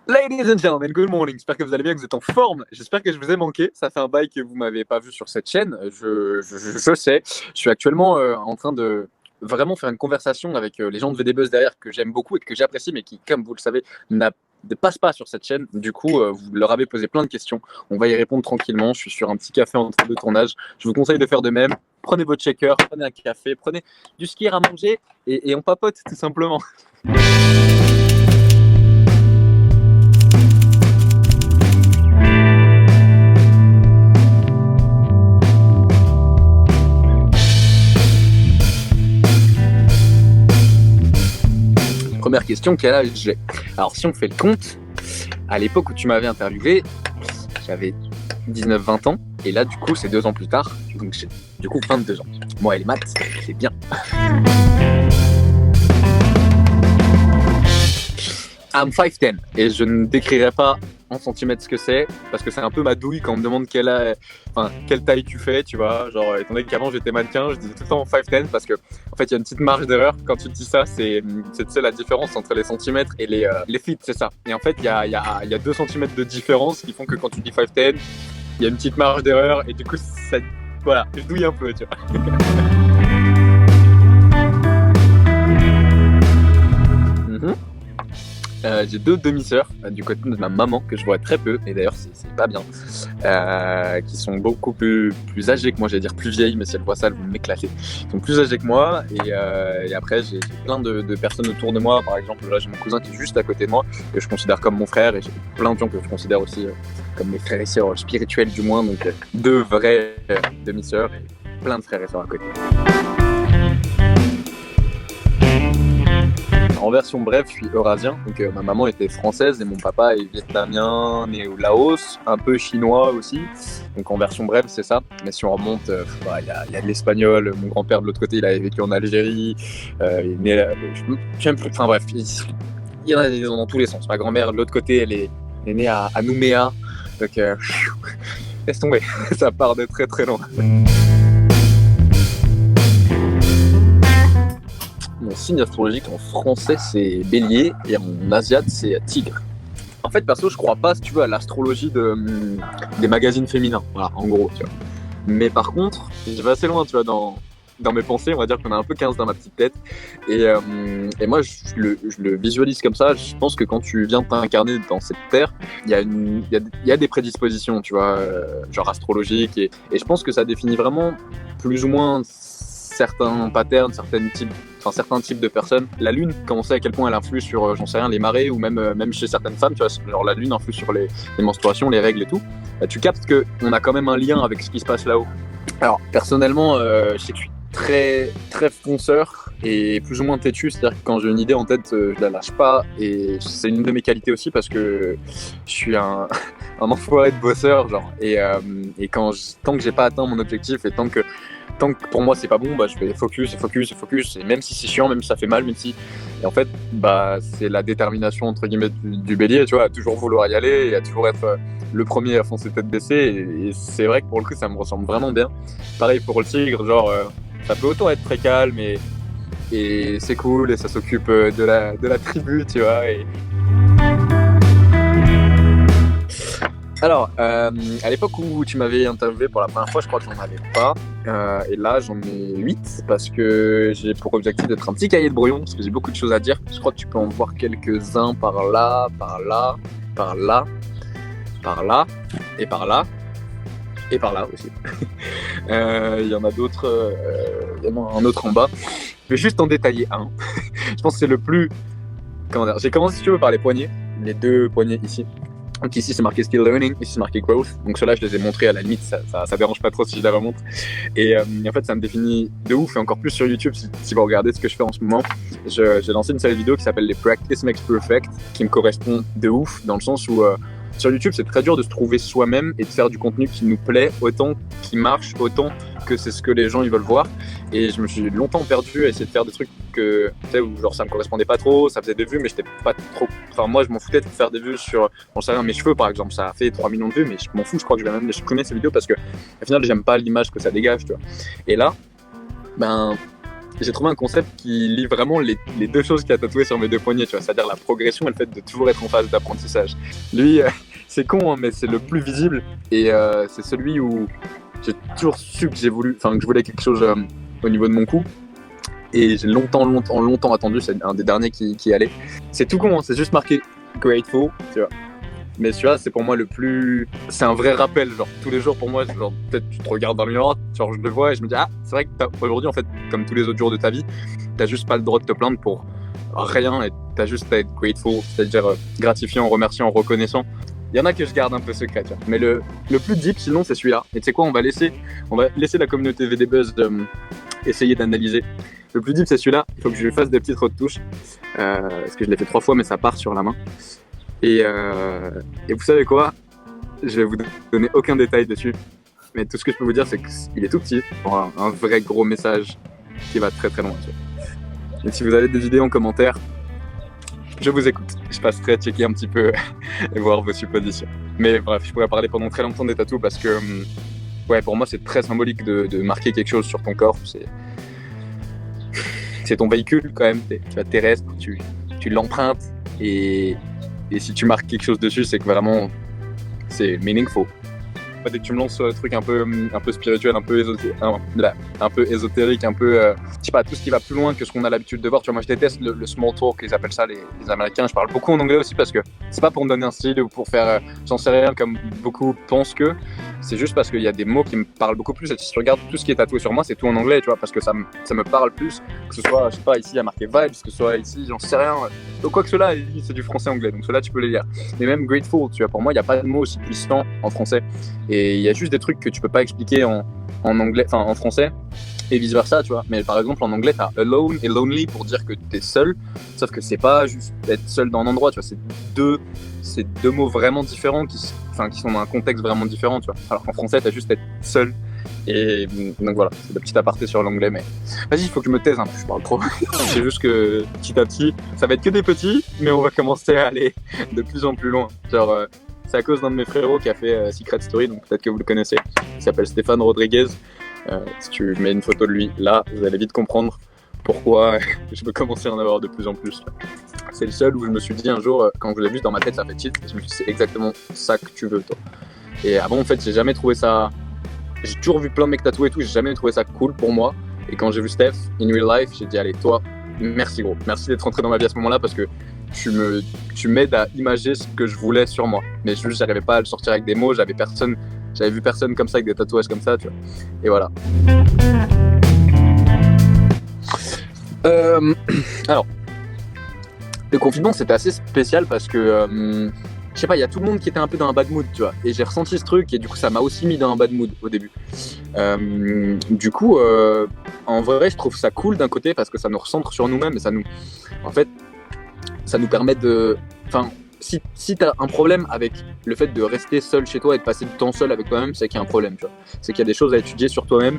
Ladies and gentlemen, good morning. J'espère que vous allez bien, que vous êtes en forme. J'espère que je vous ai manqué. Ça fait un bail que vous m'avez pas vu sur cette chaîne. Je sais. Je suis actuellement en train de vraiment faire une conversation avec les gens de VD Buzz derrière que j'aime beaucoup et que j'apprécie, mais qui, comme vous le savez, ne passent pas sur cette chaîne. Du coup, vous leur avez posé plein de questions. On va y répondre tranquillement. Je suis sur un petit café entre deux tournages. Je vous conseille de faire de même. Prenez votre shaker, prenez un café, prenez du skier à manger et on papote tout simplement. Première question, quel âge j'ai? Alors si on fait le compte, à l'époque où tu m'avais interviewé, j'avais 19-20 ans, et là du coup c'est 2 ans plus tard, donc j'ai du coup 22 ans. Moi et les maths, c'est bien. I'm 5'10", et je ne décrirai pas en centimètres ce que c'est, parce que c'est un peu ma douille quand on me demande quelle taille tu fais, tu vois. Genre, étant donné qu'avant j'étais mannequin, je disais tout le temps 5'10", parce que en fait il y a une petite marge d'erreur quand tu dis ça, c'est la différence entre les centimètres et les feet, c'est ça. Et en fait il y a 2 centimètres de différence qui font que quand tu dis 5'10", il y a une petite marge d'erreur, et du coup ça, voilà, je douille un peu, tu vois. J'ai 2 demi-sœurs du côté de ma maman que je vois très peu, et d'ailleurs c'est pas bien, qui sont beaucoup plus âgées que moi, j'allais dire plus vieilles, mais si elles voient ça elles vont m'éclater. Ils sont plus âgées que moi, et après j'ai plein de personnes autour de moi. Par exemple là j'ai mon cousin qui est juste à côté de moi, que je considère comme mon frère, et j'ai plein de gens que je considère aussi comme mes frères et sœurs spirituels du moins, donc 2 vraies demi-sœurs et plein de frères et sœurs à côté. En version brève, je suis eurasien, donc ma maman était française et mon papa est vietnamien, né au Laos, un peu chinois aussi. Donc en version brève, c'est ça. Mais si on remonte, il y a de l'espagnol. Mon grand-père de l'autre côté, il avait vécu en Algérie. Il est né, enfin bref, il y en a dans tous les sens. Ma grand-mère de l'autre côté, elle est née à Nouméa. Donc laisse tomber, ça part de très très loin. Mon signe astrologique en français c'est Bélier et en asiate c'est Tigre. En fait perso je crois pas, si tu veux, à l'astrologie des magazines féminins, voilà, en gros, tu vois. Mais par contre je vais assez loin, tu vois, dans mes pensées. On va dire qu'on a un peu 15 dans ma petite tête, et moi je le visualise comme ça. Je pense que quand tu viens t'incarner dans cette terre, il y a des prédispositions, tu vois, genre astrologiques, et je pense que ça définit vraiment plus ou moins certains patterns, certains types de personnes. La lune, quand on sait à quel point elle influe sur, j'en sais rien, les marées, ou même chez certaines femmes, tu vois, genre la lune influe sur les menstruations, les règles et tout, tu captes qu'on a quand même un lien avec ce qui se passe là-haut. Alors, personnellement, je sais que je suis très, très fonceur et plus ou moins têtu, c'est-à-dire que quand j'ai une idée en tête, je la lâche pas, et c'est une de mes qualités aussi parce que je suis un enfoiré de bosseur, genre, et tant que j'ai pas atteint mon objectif, et tant que pour moi c'est pas bon, bah je fais focus, et même si c'est chiant, même si ça fait mal, et en fait bah c'est la détermination entre guillemets du bélier, tu vois, à toujours vouloir y aller et à toujours être le premier à foncer tête baissée, et c'est vrai que pour le coup ça me ressemble vraiment bien. Pareil pour le tigre, genre ça peut autant être très calme et c'est cool, et ça s'occupe de la tribu, tu vois. Alors, à l'époque où tu m'avais interviewé pour la première fois, je crois que j'en avais pas. Et là, j'en ai 8 parce que j'ai pour objectif d'être un petit cahier de brouillon, parce que j'ai beaucoup de choses à dire. Je crois que tu peux en voir quelques-uns par là, par là, par là, par là, et par là, et par là aussi. Il y en a d'autres, il y en a un autre en bas. Je vais juste en détailler un. Je pense que c'est le plus... Comment dire ? J'ai commencé, si tu veux, par les poignets, les 2 poignets ici. Donc ici c'est marqué Skill Learning, ici c'est marqué Growth. Donc ceux-là je les ai montrés, à la limite ça dérange pas trop si je les remontre. Et en fait ça me définit de ouf, et encore plus sur YouTube si vous regardez ce que je fais en ce moment. J'ai lancé une série vidéo qui s'appelle les Practice Makes Perfect, qui me correspond de ouf, dans le sens où sur YouTube c'est très dur de se trouver soi-même et de faire du contenu qui nous plaît autant, qui marche autant que c'est ce que les gens ils veulent voir. Et je me suis longtemps perdu à essayer de faire des trucs que, tu sais, où genre ça me correspondait pas trop, ça faisait des vues mais j'étais pas trop, enfin moi je m'en foutais de faire des vues sur, j'en sais rien, mes cheveux par exemple, ça a fait 3 millions de vues, mais je m'en fous, je crois que je vais même les supprimer ces vidéos parce que au final j'aime pas l'image que ça dégage, tu vois. Et là, ben j'ai trouvé un concept qui lie vraiment les deux choses qu'il y a tatouées sur mes deux poignets, tu vois, c'est-à-dire la progression et le fait de toujours être en phase d'apprentissage. Lui, c'est con, hein, mais c'est le plus visible et c'est celui où j'ai toujours su que je voulais quelque chose au niveau de mon cou. Et j'ai longtemps attendu, c'est un des derniers qui est allé. C'est tout con, hein, c'est juste marqué Grateful, tu vois. Mais celui-là, c'est pour moi le plus. C'est un vrai rappel, genre tous les jours pour moi, genre peut-être tu te regardes dans le miroir, genre je le vois et je me dis, ah, c'est vrai que aujourd'hui, en fait, comme tous les autres jours de ta vie, t'as juste pas le droit de te plaindre pour rien et t'as juste à être grateful, c'est-à-dire gratifiant, remerciant, reconnaissant. Il y en a que je garde un peu secret, tu vois. Mais le plus deep, sinon, c'est celui-là. Et tu sais quoi, on va laisser la communauté VD Buzz essayer d'analyser. Le plus deep, c'est celui-là. Il faut que je lui fasse des petites retouches. Parce que je l'ai fait 3 fois, mais ça part sur la main. Et vous savez quoi? Je vais vous donner aucun détail dessus. Mais tout ce que je peux vous dire, c'est qu'il est tout petit. Pour un vrai gros message qui va très très loin. Tu vois. Et si vous avez des idées en commentaire, je vous écoute. Je passerai checker un petit peu et voir vos suppositions. Mais bref, je pourrais parler pendant très longtemps des tatous parce que ouais, pour moi, c'est très symbolique de marquer quelque chose sur ton corps. C'est ton véhicule quand même. Tu vas terrestre, tu l'empruntes et si tu marques quelque chose dessus, c'est que vraiment c'est meaningful. Dès que tu me lances sur un truc un peu spirituel, un peu ésotérique, un peu, je sais pas, tout ce qui va plus loin que ce qu'on a l'habitude de voir. Tu vois, moi je déteste le small talk, ils appellent ça les Américains. Je parle beaucoup en anglais aussi parce que c'est pas pour me donner un style ou pour faire, j'en sais rien comme beaucoup pensent que. C'est juste parce qu'il y a des mots qui me parlent beaucoup plus. Et si tu regardes tout ce qui est tatoué sur moi, c'est tout en anglais, tu vois, parce que ça me parle plus. Que ce soit, je sais pas, ici il y a marqué vibes, que ce soit ici, j'en sais rien. Donc quoi que cela, c'est du français-anglais, donc cela tu peux les lire. Mais même grateful, tu vois, pour moi il n'y a pas de mot aussi puissant en français. Et il y a juste des trucs que tu peux pas expliquer en anglais, enfin en français, et vice versa, tu vois. Mais par exemple en anglais, t'as alone et lonely pour dire que t'es seul, sauf que c'est pas juste être seul dans un endroit, tu vois. C'est deux mots vraiment différents qui sont dans un contexte vraiment différent, tu vois. Alors qu'en français, t'as juste être seul. Et donc voilà, c'est le petit aparté sur l'anglais, mais vas-y, il faut que je me taise un peu, je parle trop. C'est juste que petit à petit, ça va être que des petits, mais on va commencer à aller de plus en plus loin. Genre, c'est à cause d'un de mes frérots qui a fait Secret Story, donc peut-être que vous le connaissez. Il s'appelle Stéphane Rodriguez. Si tu mets une photo de lui là, vous allez vite comprendre pourquoi je veux commencer à en avoir de plus en plus. C'est le seul où je me suis dit un jour, quand je l'ai vu dans ma tête, ça fait tilt, je me suis dit c'est exactement ça que tu veux toi. Et avant en fait, j'ai jamais trouvé ça. J'ai toujours vu plein de mecs tatoués et tout, j'ai jamais trouvé ça cool pour moi. Et quand j'ai vu Steph, in real life, j'ai dit allez toi, merci gros, merci d'être rentré dans ma vie à ce moment-là parce que tu m'aides à imager ce que je voulais sur moi. Mais juste, j'arrivais pas à le sortir avec des mots, j'avais vu personne comme ça avec des tatouages comme ça, tu vois. Et voilà. Alors, le confinement c'était assez spécial parce que je sais pas, il y a tout le monde qui était un peu dans un bad mood, tu vois. Et j'ai ressenti ce truc et du coup ça m'a aussi mis dans un bad mood au début. Du coup, en vrai, je trouve ça cool d'un côté parce que ça nous recentre sur nous-mêmes et ça nous permet de... Enfin, si t'as un problème avec le fait de rester seul chez toi et de passer du temps seul avec toi-même, c'est qu'il y a un problème, tu vois. C'est qu'il y a des choses à étudier sur toi-même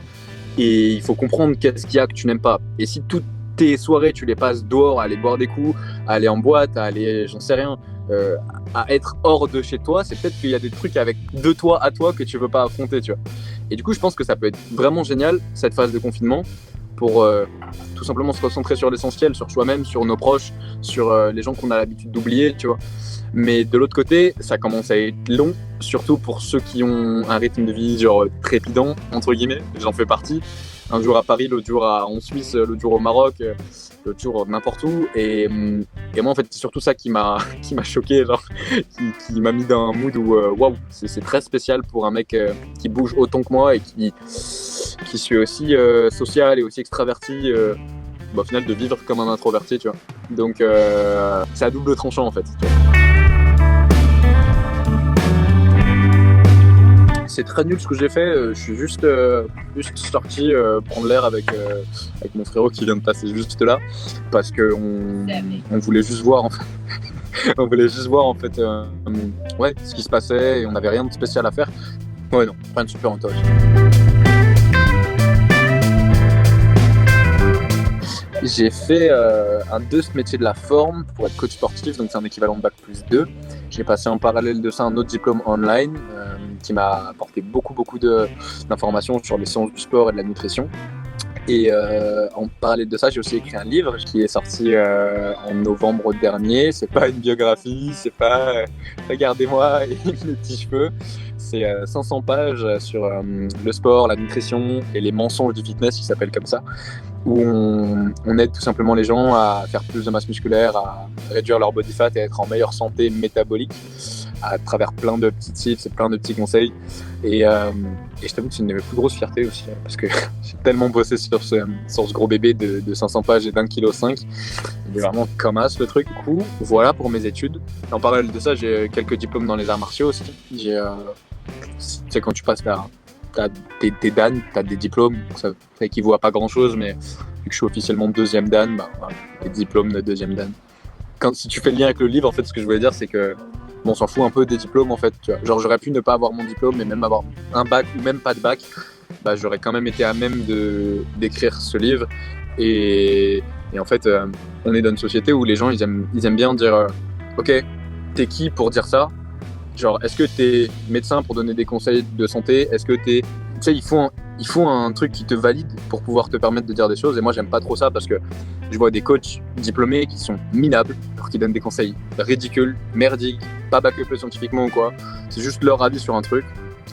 et il faut comprendre qu'est-ce qu'il y a que tu n'aimes pas. Et si toutes tes soirées, tu les passes dehors, à aller boire des coups, à aller en boîte, à aller, j'en sais rien, à être hors de chez toi, c'est peut-être qu'il y a des trucs de toi à toi que tu veux pas affronter, tu vois. Et du coup, je pense que ça peut être vraiment génial, cette phase de confinement, pour tout simplement se concentrer sur l'essentiel, sur soi-même, sur nos proches, sur les gens qu'on a l'habitude d'oublier, tu vois. Mais de l'autre côté, ça commence à être long, surtout pour ceux qui ont un rythme de vie genre trépidant, entre guillemets, j'en fais partie. Un jour à Paris, l'autre jour en Suisse, l'autre jour au Maroc, l'autre jour n'importe où. Et moi, en fait, c'est surtout ça qui m'a choqué, genre, qui m'a mis dans un mood où, waouh, c'est très spécial pour un mec qui bouge autant que moi et qui suis aussi social et aussi extraverti. Au final, de vivre comme un introverti, tu vois. Donc, c'est à double tranchant, en fait. Tu vois. C'est très nul ce que j'ai fait, je suis juste sorti prendre l'air avec mon frérot qui vient de passer juste là parce qu'on voulait juste voir en fait, on voulait juste voir en fait ouais, ce qui se passait et on n'avait rien de spécial à faire. Ouais non, rien de super intéressant. J'ai fait un 2 ce métier de la forme pour être coach sportif, donc c'est un équivalent de bac plus 2. J'ai passé en parallèle de ça un autre diplôme online qui m'a apporté beaucoup d'informations sur les sciences du sport et de la nutrition. Et en parallèle de ça, j'ai aussi écrit un livre qui est sorti en novembre dernier. C'est pas une biographie, c'est pas regardez-moi et mes petits cheveux. C'est 500 pages sur le sport, la nutrition et les mensonges du fitness, qui s'appelle comme ça, où on aide tout simplement les gens à faire plus de masse musculaire, à réduire leur body fat et à être en meilleure santé métabolique à travers plein de petits tips et plein de petits conseils. Et je t'avoue que c'est une de mes plus grosses fiertés aussi, parce que j'ai tellement bossé sur ce gros bébé de 500 pages et d'1,5 kg. Il est vraiment comme as le truc. Du coup, voilà pour mes études. En parallèle de ça, j'ai quelques diplômes dans les arts martiaux aussi. Tu sais, quand tu passes là, t'as des dan, t'as des diplômes, ça équivaut à pas grand chose, mais vu que je suis officiellement deuxième dan, voilà, des diplômes de deuxième dan. Si tu fais le lien avec le livre, en fait, ce que je voulais dire, c'est que on s'en fout un peu des diplômes, en fait. Tu vois. Genre, j'aurais pu ne pas avoir mon diplôme, mais même avoir un bac ou même pas de bac, j'aurais quand même été à même d'écrire ce livre. Et en fait, on est dans une société où les gens, ils aiment bien dire ok, t'es qui pour dire ça? Genre, est-ce que t'es médecin pour donner des conseils de santé? Est-ce que tu sais, il faut un truc qui te valide pour pouvoir te permettre de dire des choses. Et moi, j'aime pas trop ça parce que je vois des coachs diplômés qui sont minables, pour qu'ils donnent des conseils ridicules, merdiques, pas back-upés scientifiquement ou quoi. C'est juste leur avis sur un truc.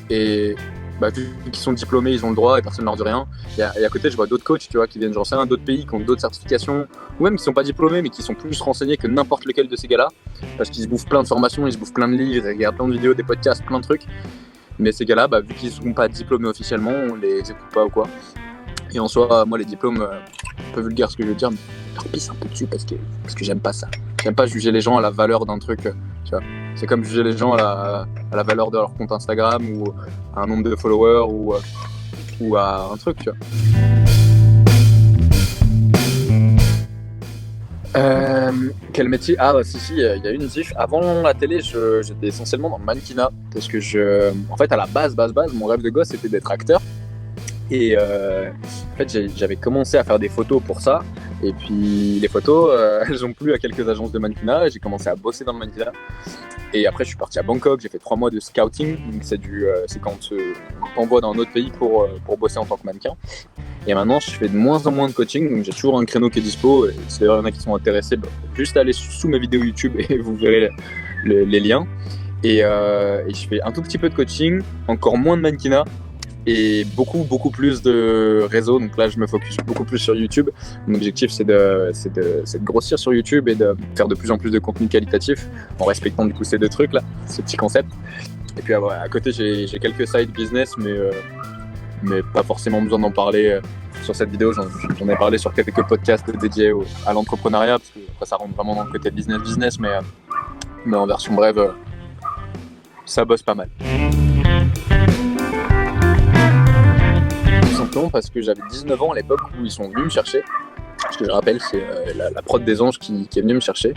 Et vu qu'ils sont diplômés, ils ont le droit et personne ne leur dit rien. Et à côté, je vois d'autres coachs, tu vois, qui viennent, j'en sais rien, d'autres pays, qui ont d'autres certifications, ou même qui sont pas diplômés, mais qui sont plus renseignés que n'importe lequel de ces gars-là, parce qu'ils se bouffent plein de formations, ils se bouffent plein de livres, ils regardent plein de vidéos, des podcasts, plein de trucs. Mais ces gars-là, vu qu'ils ne sont pas diplômés officiellement, on les écoute pas ou quoi. Et en soi, moi, les diplômes, un peu vulgaire ce que je veux dire, mais je leur pisse un peu dessus parce que j'aime pas ça. J'aime pas juger les gens à la valeur d'un truc, tu vois. C'est comme juger les gens à la valeur de leur compte Instagram ou à un nombre de followers ou à un truc, tu vois. Quel métier? Si, il y a une diff. Avant la télé, j'étais essentiellement dans le mannequinat parce que en fait, à la base, mon rêve de gosse, c'était d'être acteur. Et en fait, j'avais commencé à faire des photos pour ça. Et puis les photos, elles ont plu à quelques agences de mannequinat. Et j'ai commencé à bosser dans le mannequinat. Et après, je suis parti à Bangkok. J'ai fait 3 mois de scouting. Donc c'est quand on t'envoie dans un autre pays pour bosser en tant que mannequin. Et maintenant, je fais de moins en moins de coaching. Donc j'ai toujours un créneau qui est dispo. Et si il y en a qui sont intéressés, juste aller sous mes vidéos YouTube et vous verrez les liens. Et je fais un tout petit peu de coaching, encore moins de mannequinat. Et beaucoup plus de réseaux. Donc là, je me focus beaucoup plus sur YouTube. Mon objectif, c'est de grossir sur YouTube et de faire de plus en plus de contenu qualitatif en respectant du coup ces deux trucs là, ce petit concept. Et puis à côté, j'ai quelques side business, mais pas forcément besoin d'en parler sur cette vidéo. J'en ai parlé sur quelques podcasts dédiés à l'entrepreneuriat, parce que après, ça rentre vraiment dans le côté business, mais en version brève, ça bosse pas mal. Parce que j'avais 19 ans à l'époque où ils sont venus me chercher. Ce que je rappelle, c'est la prod des anges qui est venue me chercher.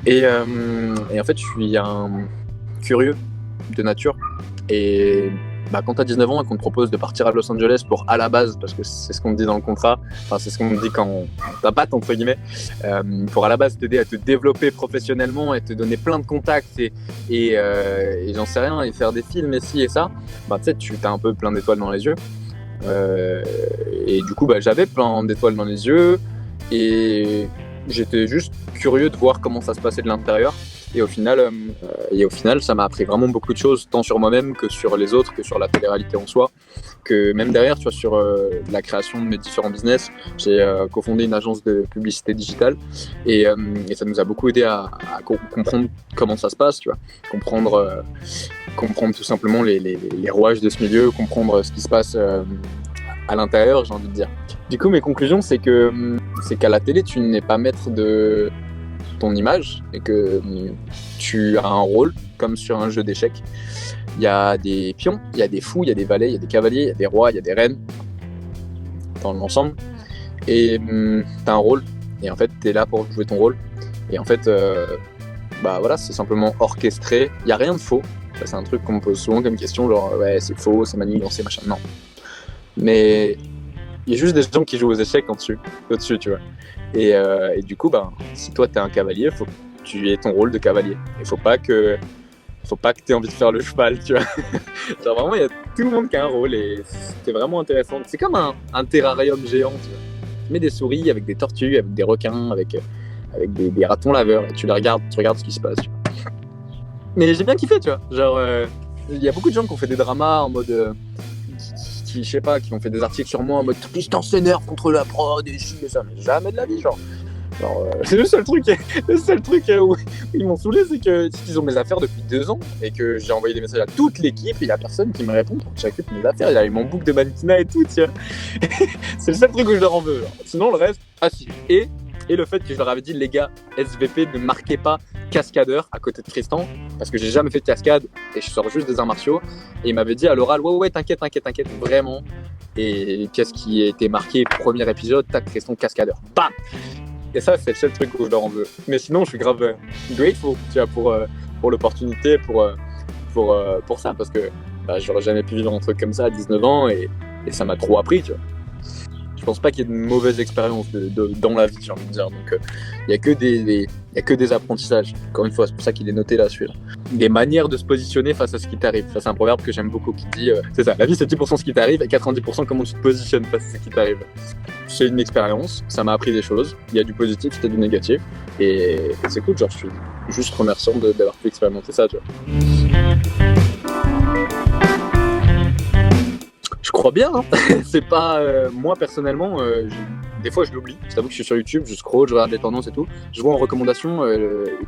Et en fait, je suis un curieux de nature. Et quand t'as 19 ans et qu'on te propose de partir à Los Angeles pour, à la base, parce que c'est ce qu'on te dit dans le contrat, enfin c'est ce qu'on te dit quand on t'appâte entre guillemets, pour à la base t'aider à te développer professionnellement et te donner plein de contacts et j'en sais rien, et faire des films et ci et ça, tu sais, tu as un peu plein d'étoiles dans les yeux. Et du coup j'avais plein d'étoiles dans les yeux et j'étais juste curieux de voir comment ça se passait de l'intérieur. Et au final, ça m'a appris vraiment beaucoup de choses, tant sur moi-même que sur les autres, que sur la télé-réalité en soi, que même derrière, tu vois, sur la création de mes différents business. J'ai cofondé une agence de publicité digitale et ça nous a beaucoup aidé à comprendre comment ça se passe, tu vois, comprendre tout simplement les rouages de ce milieu, comprendre ce qui se passe à l'intérieur, j'ai envie de dire. Du coup, mes conclusions, c'est qu'à la télé, tu n'es pas maître de ton image et que tu as un rôle comme sur un jeu d'échecs. Il y a des pions, il y a des fous, il y a des valets, il y a des cavaliers, il y a des rois, il y a des reines dans l'ensemble. Et tu as un rôle et en fait tu es là pour jouer ton rôle. Et en fait voilà, c'est simplement orchestré, il n'y a rien de faux. Ça, c'est un truc qu'on me pose souvent comme question, genre ouais c'est faux, c'est manigancé, machin. Non. Mais il y a juste des gens qui jouent aux échecs au-dessus, tu vois. Et du coup, si toi t'es un cavalier, faut que tu aies ton rôle de cavalier. Il faut pas que faut pas que tu aies envie de faire le cheval, tu vois. Genre vraiment, il y a tout le monde qui a un rôle et c'était vraiment intéressant. C'est comme un terrarium géant, tu vois. Tu mets des souris avec des tortues, avec des requins, avec des ratons laveurs et tu regardes ce qui se passe, tu vois. Mais j'ai bien kiffé, tu vois. Genre, il y a beaucoup de gens qui ont fait des dramas en mode... je sais pas, qui ont fait des articles sur moi en mode Tristan s'énerve contre la prod et chi et ça, mais jamais de la vie, genre. C'est le seul truc où ils m'ont saoulé, c'est qu'ils ont mes affaires depuis 2 ans et que j'ai envoyé des messages à toute l'équipe et il y a personne qui me répond pour que j'occupe mes affaires. Il y avait mon book de mannequinat et tout, tiens. C'est le seul truc où je leur en veux. Genre. Sinon, le reste, si. Et le fait que je leur avais dit, les gars, SVP, ne marquez pas cascadeur à côté de Tristan, parce que j'ai jamais fait de cascade et je sors juste des arts martiaux. Et il m'avait dit à l'oral, ouais, t'inquiète, vraiment. Et qu'est-ce qui a été marqué, premier épisode, tac, Tristan cascadeur. Bam! Et ça, c'est le seul truc où je leur en veux. Mais sinon, je suis grave grateful, tu vois, pour l'opportunité, pour ça, parce que j'aurais jamais pu vivre un truc comme ça à 19 ans et ça m'a trop appris, tu vois. Je pense pas qu'il y ait de mauvaises expériences dans la vie, j'ai envie de dire. Donc, il y a que des apprentissages. Encore une fois, c'est pour ça qu'il est noté là, celui-là. Des manières de se positionner face à ce qui t'arrive. Ça, c'est un proverbe que j'aime beaucoup qui dit c'est ça, la vie, c'est 10% ce qui t'arrive et 90% comment tu te positionnes face à ce qui t'arrive. C'est une expérience, ça m'a appris des choses. Il y a du positif, il y a du négatif. Et c'est cool, genre, je suis juste remerciant d'avoir pu expérimenter ça, tu vois. Je crois bien, hein. C'est pas moi personnellement, des fois je l'oublie. Je t'avoue que je suis sur YouTube, je scroll, je regarde les tendances et tout. Je vois en recommandation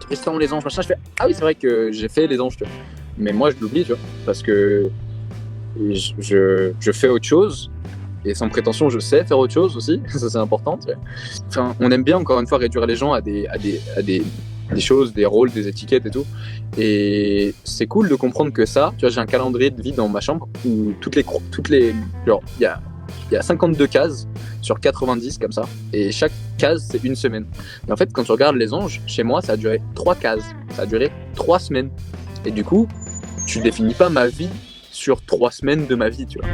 Tristan les anges, machin. Je fais ah oui, c'est vrai que j'ai fait les anges, tu vois. Mais moi je l'oublie, tu vois, parce que je fais autre chose. Et sans prétention, je sais faire autre chose aussi. Ça c'est important. Tu vois. Enfin, on aime bien encore une fois réduire les gens à des choses, des rôles, des étiquettes et tout. Et c'est cool de comprendre que ça, tu vois, j'ai un calendrier de vie dans ma chambre où toutes les genre, il y a 52 cases sur 90 comme ça. Et chaque case, c'est une semaine. Et en fait, quand tu regardes les anges, chez moi, ça a duré 3 cases. Ça a duré 3 semaines. Et du coup, tu définis pas ma vie sur 3 semaines de ma vie, tu vois.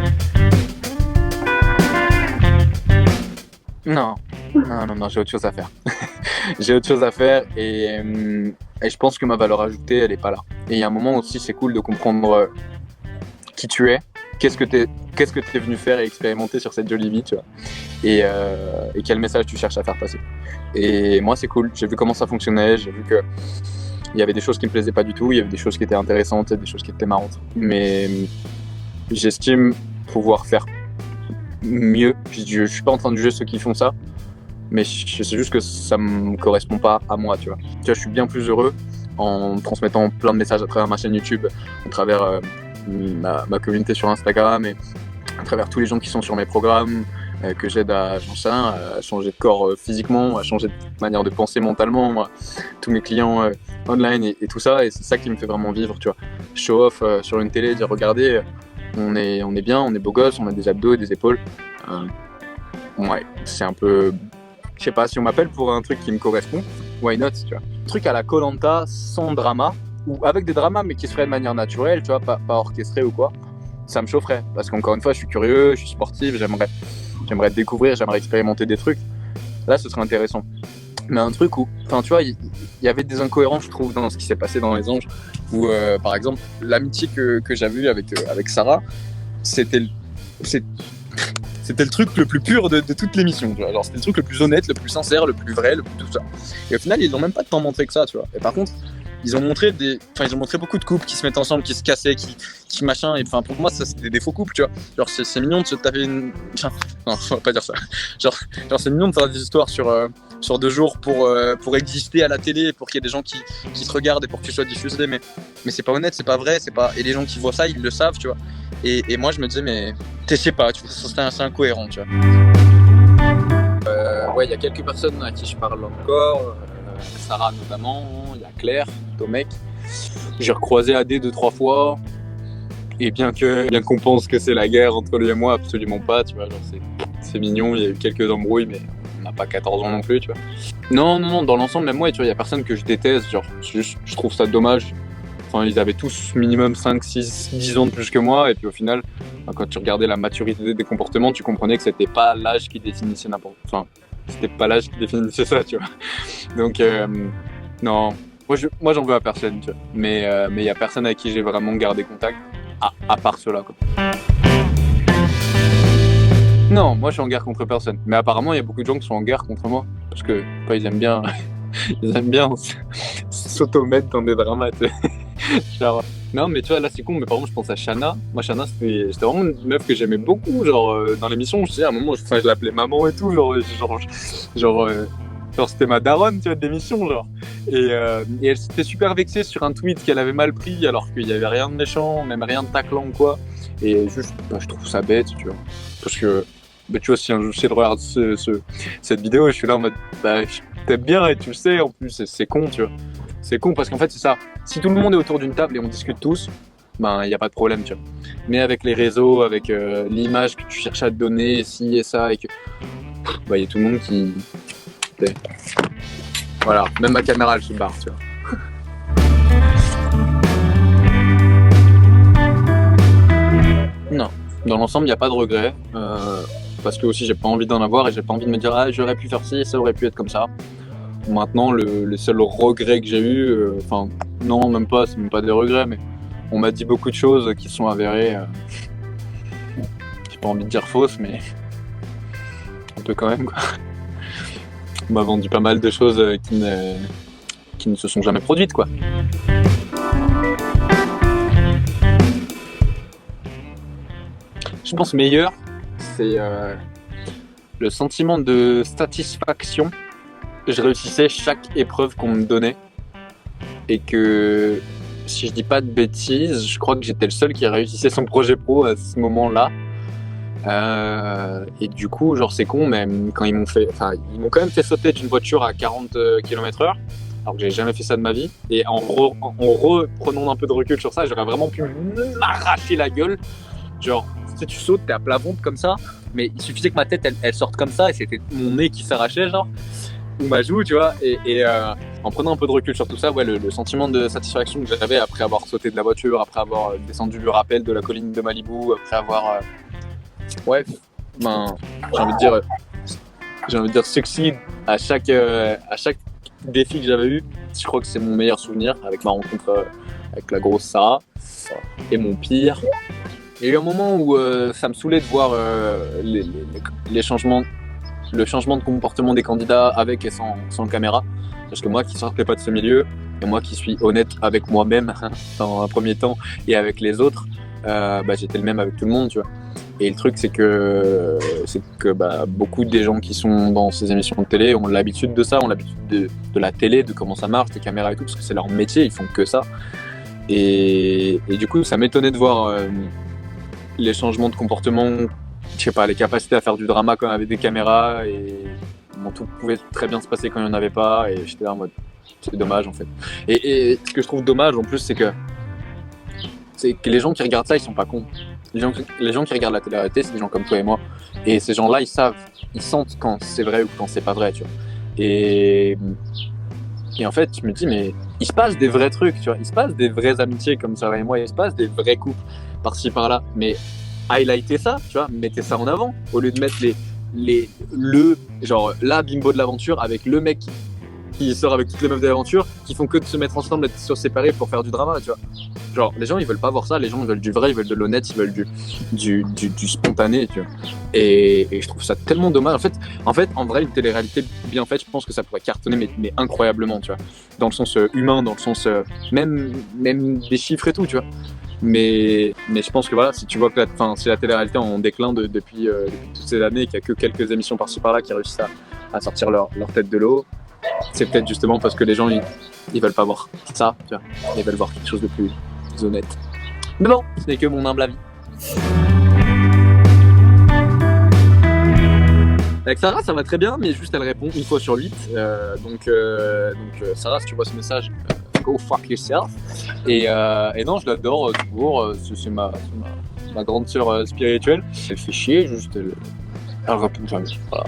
Non, j'ai autre chose à faire. J'ai autre chose à faire et je pense que ma valeur ajoutée, elle est pas là. Et il y a un moment aussi, c'est cool de comprendre qui tu es, qu'est-ce que t'es venu faire et expérimenter sur cette jolie vie, tu vois. Et quel message tu cherches à faire passer. Et moi, c'est cool. J'ai vu comment ça fonctionnait, j'ai vu que il y avait des choses qui me plaisaient pas du tout, il y avait des choses qui étaient intéressantes et des choses qui étaient marrantes. Mais j'estime pouvoir faire mieux. Je suis pas en train de juger ceux qui font ça, mais je sais juste que ça me correspond pas à moi, tu vois. Tu vois, je suis bien plus heureux en transmettant plein de messages à travers ma chaîne YouTube, à travers ma communauté sur Instagram et à travers tous les gens qui sont sur mes programmes, que j'aide à changer de corps physiquement, à changer de manière de penser mentalement, tous mes clients online et tout ça, et c'est ça qui me fait vraiment vivre, tu vois. Show off sur une télé, dire regardez, on est bien, on est beau gosse, on a des abdos et des épaules. Ouais, c'est un peu... Je sais pas, si on m'appelle pour un truc qui me correspond, why not, tu vois. Un truc à la Koh-Lanta sans drama, ou avec des dramas mais qui se ferait de manière naturelle, tu vois, pas orchestré ou quoi, ça me chaufferait. Parce qu'encore une fois, je suis curieux, je suis sportif, j'aimerais découvrir, j'aimerais expérimenter des trucs. Là, ce serait intéressant. Mais un truc où, enfin, tu vois, il y avait des incohérences, je trouve, dans ce qui s'est passé dans Les Anges, où, par exemple, l'amitié que j'avais eue avec Sarah, c'était le truc le plus pur de toute l'émission, tu vois. Genre, c'était le truc le plus honnête, le plus sincère, le plus vrai, le plus tout ça. Et au final, ils n'ont même pas tant montré que ça, tu vois. Et par contre, ils ont montré beaucoup de couples qui se mettent ensemble, qui se cassaient, qui machin. Et enfin, pour moi, ça c'était des faux couples, tu vois. Genre, c'est mignon de se taper une. Non, on va pas dire ça. Genre c'est mignon de faire des histoires sur 2 jours pour exister à la télé, pour qu'il y ait des gens qui te regardent et pour que tu sois diffusé. Mais c'est pas honnête, c'est pas vrai, c'est pas. Et les gens qui voient ça, ils le savent, tu vois. Et moi, je me disais, mais je sais pas, tu vois, c'est incohérent, tu vois. Ouais, il y a quelques personnes à qui je parle encore. Sarah notamment, il y a Claire, Tomek. J'ai recroisé AD 2-3 fois. Et bien qu'on pense que c'est la guerre entre lui et moi, absolument pas, tu vois. Genre c'est mignon, il y a eu quelques embrouilles, mais on n'a pas 14 ans non plus, tu vois. Non, dans l'ensemble, même moi, tu vois, il y a personne que je déteste, genre, je trouve ça dommage. Enfin, ils avaient tous minimum 5, 6, 10 ans de plus que moi, et puis au final, quand tu regardais la maturité des comportements, tu comprenais que c'était pas l'âge qui définissait c'était pas l'âge qui définissait ça, tu vois. Donc, non, Moi, j'en veux à personne, tu vois. Mais il y a personne avec qui j'ai vraiment gardé contact, à part ceux-là, quoi. Non, moi, je suis en guerre contre personne. Mais apparemment, il y a beaucoup de gens qui sont en guerre contre moi. Parce que, ils aiment bien, ils aiment bien s'automettre dans des dramas, tu sais. Genre, non, mais tu vois, là, c'est con, mais par exemple, je pense à Shanna. Moi, Shanna, c'était vraiment une meuf que j'aimais beaucoup. Genre, dans l'émission, je sais, à un moment, je l'appelais maman et tout. Genre, c'était ma daronne, tu vois, de l'émission, genre. Et elle s'était super vexée sur un tweet qu'elle avait mal pris, alors qu'il y avait rien de méchant, même rien de taclant ou quoi. Et juste, je trouve ça bête, tu vois. Parce que, tu vois, si un jour je regarde cette vidéo, je suis là en mode, je t'aime bien et tu le sais, en plus, c'est con, tu vois. C'est con parce qu'en fait, c'est ça. Si tout le monde est autour d'une table et on discute tous, il n'y a pas de problème, tu vois. Mais avec les réseaux, avec l'image que tu cherches à te donner, ci et ça, et que, il y a tout le monde qui... Voilà, même ma caméra, elle se barre, tu vois. Non, dans l'ensemble, il n'y a pas de regret. Parce que aussi, j'ai pas envie d'en avoir et j'ai pas envie de me dire, j'aurais pu faire ci, ça aurait pu être comme ça. Maintenant, le seul regret que j'ai eu, non, même pas, c'est même pas des regrets, mais on m'a dit beaucoup de choses qui sont avérées. J'ai pas envie de dire fausses, mais un peu quand même, quoi. On m'a vendu pas mal de choses qui ne se sont jamais produites, quoi. Je pense meilleur, c'est le sentiment de satisfaction. Je réussissais chaque épreuve qu'on me donnait et que, si je dis pas de bêtises, je crois que j'étais le seul qui réussissait son projet pro à ce moment-là. Et du coup, genre c'est con, mais quand ils m'ont quand même fait sauter d'une voiture à 40 km/h, alors que j'avais jamais fait ça de ma vie. Et en reprenant un peu de recul sur ça, j'aurais vraiment pu m'arracher la gueule. Genre, tu sautes, t'es à plat ventre comme ça, mais il suffisait que ma tête elle sorte comme ça et c'était mon nez qui s'arrachait, genre, ou ma joue, tu vois. Et en prenant un peu de recul sur tout ça, ouais, le sentiment de satisfaction que j'avais après avoir sauté de la voiture, après avoir descendu le rappel de la colline de Malibu, après avoir j'ai envie de dire succès à chaque défi que j'avais eu. Je crois que c'est mon meilleur souvenir avec ma rencontre avec la grosse Sarah. Et mon pire, il y a eu un moment où ça me saoulait de voir les changements, le changement de comportement des candidats avec et sans caméra. Parce que moi qui sortais pas de ce milieu, et moi qui suis honnête avec moi-même dans un premier temps et avec les autres, j'étais le même avec tout le monde, tu vois. Et le truc, c'est que beaucoup des gens qui sont dans ces émissions de télé ont l'habitude de ça, ont l'habitude de la télé, de comment ça marche, des caméras et tout, parce que c'est leur métier, ils font que ça. Et du coup, ça m'étonnait de voir les changements de comportement, je sais pas, les capacités à faire du drama quand avec des caméras, et tout pouvait très bien se passer quand il n'y en avait pas, et j'étais là en mode, c'est dommage en fait. Et ce que je trouve dommage en plus, c'est que les gens qui regardent ça, ils sont pas cons. Les gens qui regardent la télé-réalité, c'est des gens comme toi et moi. Et ces gens-là, ils sentent quand c'est vrai ou quand c'est pas vrai, tu vois. Et en fait, je me dis, mais il se passe des vrais trucs, tu vois. Il se passe des vraies amitiés comme Sarah et moi, il se passe des vrais couples par-ci par-là. Mais highlightez ça, tu vois, mettez ça en avant, au lieu de mettre genre la bimbo de l'aventure avec le mec qui sort avec toutes les meufs de l'aventure, qui font que de se mettre ensemble, d'être sur séparés pour faire du drama, tu vois. Genre, les gens, ils veulent pas voir ça, les gens, ils veulent du vrai, ils veulent de l'honnête, ils veulent du spontané, tu vois. Et je trouve ça tellement dommage. En fait, en vrai, une télé-réalité bien faite, je pense que ça pourrait cartonner, mais incroyablement, tu vois. Dans le sens humain, dans le sens même des chiffres et tout, tu vois. Mais je pense que voilà, si tu vois que c'est la télé-réalité en déclin depuis toutes ces années, qu'il y a que quelques émissions par-ci par-là qui réussissent à sortir leur tête de l'eau, c'est peut-être justement parce que les gens ils veulent pas voir ça, tu vois. Ils veulent voir quelque chose de plus honnête. Mais bon, ce n'est que mon humble avis. Avec Sarah, ça va très bien, mais juste elle répond une fois sur 8. Donc Sarah, si tu vois ce message, go fuck yourself. Et non, je l'adore toujours. C'est ma grande sœur spirituelle. Elle fait chier, juste elle répond jamais. Voilà.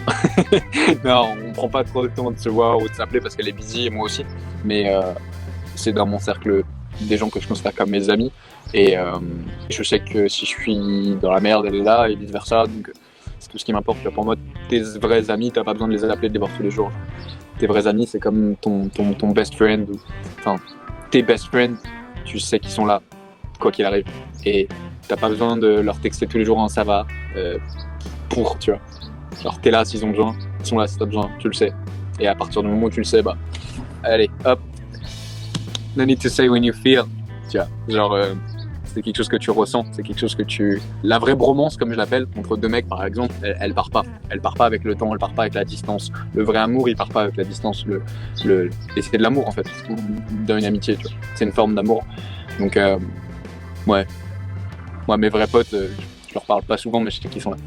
Non, on prend pas trop le temps de se voir ou de s'appeler parce qu'elle est busy et moi aussi. Mais c'est dans mon cercle des gens que je considère comme mes amis. Et je sais que si je suis dans la merde, elle est là et vice versa. Donc c'est tout ce qui m'importe. Pour moi, tes vrais amis, t'as pas besoin de les appeler, de les voir tous les jours. tes vrais amis, c'est comme ton best friend, enfin, tes best friends, tu sais qu'ils sont là, quoi qu'il arrive. Et t'as pas besoin de leur texter tous les jours un ça va, tu vois. Genre, t'es là s'ils ont besoin, ils sont là si t'as besoin, tu le sais. Et à partir du moment où tu le sais, bah, allez, hop, no need to say when you feel, tu vois. Genre, c'est quelque chose que tu ressens, c'est quelque chose que tu... La vraie bromance, comme je l'appelle, entre deux mecs, par exemple, elle part pas. Elle part pas avec le temps, elle part pas avec la distance. Le vrai amour, il part pas avec la distance. Et c'est de l'amour, en fait, dans une amitié, tu vois. C'est une forme d'amour. Donc, ouais. Moi, mes vrais potes, je leur parle pas souvent, mais je sais qu'ils sont là.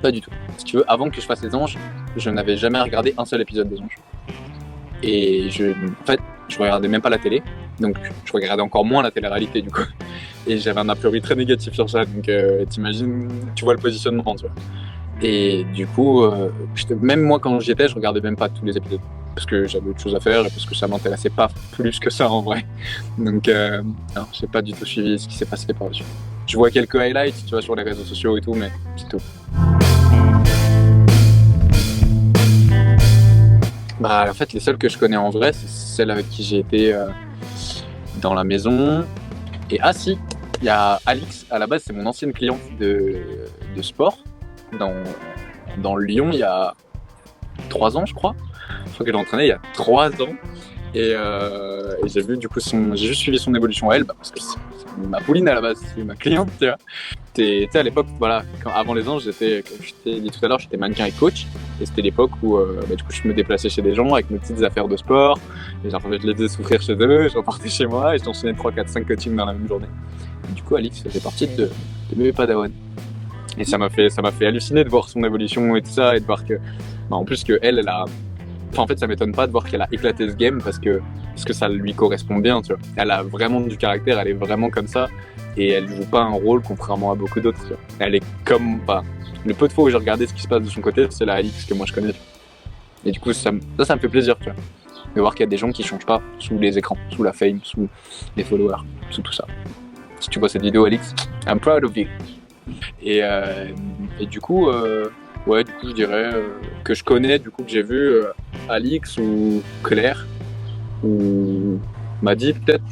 Pas du tout. Si tu veux, avant que je fasse Les Anges, je n'avais jamais regardé un seul épisode des Anges. Et en fait, je regardais même pas la télé, donc je regardais encore moins la télé-réalité du coup. Et j'avais un a priori très négatif sur ça, donc t'imagines, tu vois le positionnement, tu vois. Et du coup, même moi quand j'y étais, je regardais même pas tous les épisodes, parce que j'avais autre chose à faire et parce que ça m'intéressait pas plus que ça en vrai. Donc, non, j'ai pas du tout suivi ce qui s'est passé par-dessus. Je vois quelques highlights, tu vois, sur les réseaux sociaux et tout, mais c'est tout. Bah, en fait, les seuls que je connais en vrai, c'est celles avec qui j'ai été dans la maison. Et ah si, il y a Alix, à la base, c'est mon ancienne cliente de sport dans Lyon il y a 3 ans, je crois. Je crois qu'elle entraînait il y a 3 ans. Et j'ai vu du coup j'ai juste suivi son évolution à elle, parce que c'est ma pouline à la base, c'est ma cliente, tu vois. Tu sais, à l'époque, voilà, avant Les Anges, comme je t'ai dit tout à l'heure, j'étais mannequin et coach. Et c'était l'époque où du coup, je me déplaçais chez des gens avec mes petites affaires de sport. Et genre, je les faisais souffrir chez eux, je repartais chez moi et je t'enchaînais 3, 4, 5 coachings dans la même journée. Et du coup, Alix faisait partie de mes padawans. Et ça m'a fait halluciner de voir son évolution et tout ça, et de voir que, en plus que elle a... Enfin, en fait, ça m'étonne pas de voir qu'elle a éclaté ce game parce que ça lui correspond bien, tu vois. Elle a vraiment du caractère, elle est vraiment comme ça. Et elle joue pas un rôle contrairement à beaucoup d'autres, tu vois. Elle est comme pas. Le peu de fois où j'ai regardé ce qui se passe de son côté, c'est la Alix que moi je connais. Et du coup, ça me fait plaisir, tu vois. De voir qu'il y a des gens qui changent pas sous les écrans, sous la fame, sous les followers, sous tout ça. Si tu vois cette vidéo, Alix, I'm proud of you. Et du coup, ouais, du coup, je dirais que je connais, du coup, que j'ai vu Alix ou Claire ou Maddy peut-être.